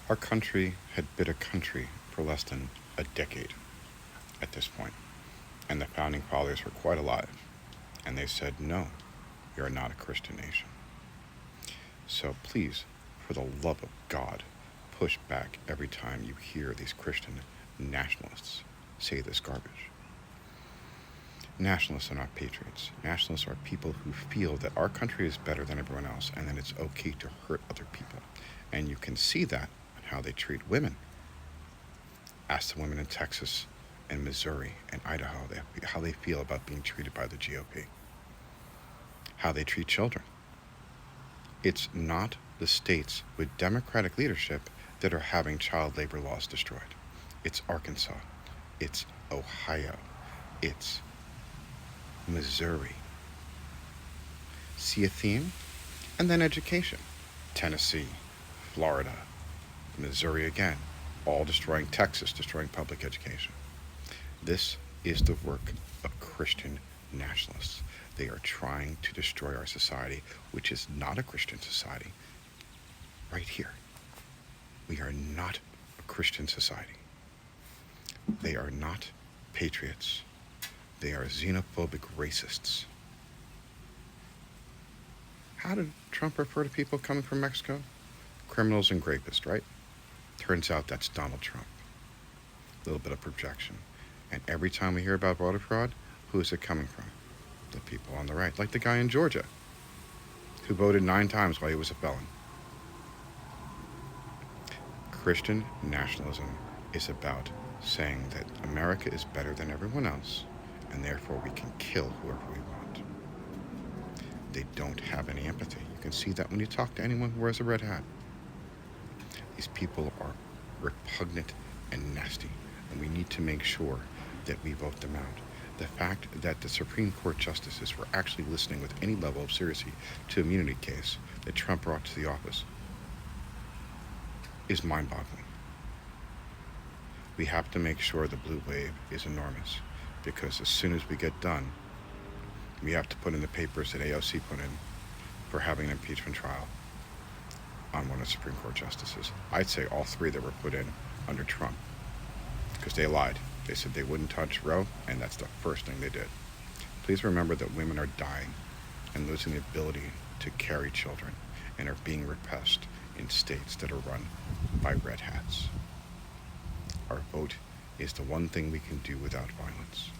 Our country had been a country for less than a decade at this point, and the founding fathers were quite alive, and they said, no, you're not a Christian nation. So please, for the love of God, push back every time you hear these Christian nationalists say this garbage. Nationalists are not patriots. Nationalists are people who feel that our country is better than everyone else and that it's okay to hurt other people. And you can see that in how they treat women. Ask the women in Texas and Missouri and Idaho how they feel about being treated by the GOP, how they treat children. It's not the states with Democratic leadership that are having child labor laws destroyed. It's Arkansas. It's Ohio. It's Missouri. See a theme? And then education. Tennessee, Florida, Missouri again, all destroying Texas, destroying public education. This is the work of Christian nationalists. They are trying to destroy our society, which is not a Christian society. Right here. We are not a Christian society. They are not patriots. They are xenophobic racists. How did Trump refer to people coming from Mexico? Criminals and rapists, right? Turns out that's Donald Trump. A little bit of projection. And every time we hear about voter fraud, who is it coming from? The people on the right, like the guy in Georgia who voted 9 times while he was a felon. Christian nationalism is about saying that America is better than everyone else, and therefore we can kill whoever we want. They don't have any empathy. You can see that when you talk to anyone who wears a red hat. These people are repugnant and nasty, and we need to make sure that we vote them out. The fact that the Supreme Court justices were actually listening with any level of seriousness to the immunity case that Trump brought to the office is mind-boggling. We have to make sure the blue wave is enormous, because as soon as we get done, we have to put in the papers that AOC put in for having an impeachment trial on one of the Supreme Court justices. I'd say all 3 that were put in under Trump, because they lied. They said they wouldn't touch Roe, and that's the first thing they did. Please remember that women are dying and losing the ability to carry children and are being repressed in states that are run by red hats. Our vote is the one thing we can do without violence.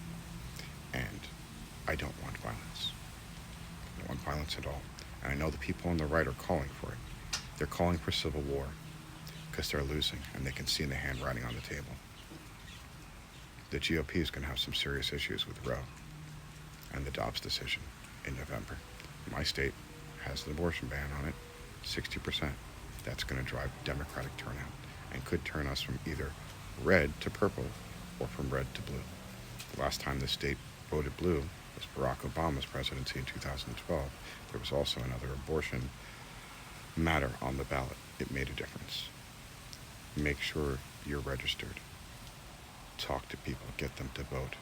And I don't want violence. I don't want violence at all. And I know the people on the right are calling for it. They're calling for civil war because they're losing and they can see the handwriting on the table. The GOP is going to have some serious issues with Roe and the Dobbs decision in November. My state has an abortion ban on it, 60%. That's going to drive Democratic turnout and could turn us from either red to purple or from red to blue. The last time the state voted blue was Barack Obama's presidency in 2012. There was also another abortion matter on the ballot. It made a difference. Make sure you're registered. Talk to people, get them to vote.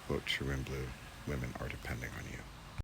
Vote true and blue. Women are depending on you.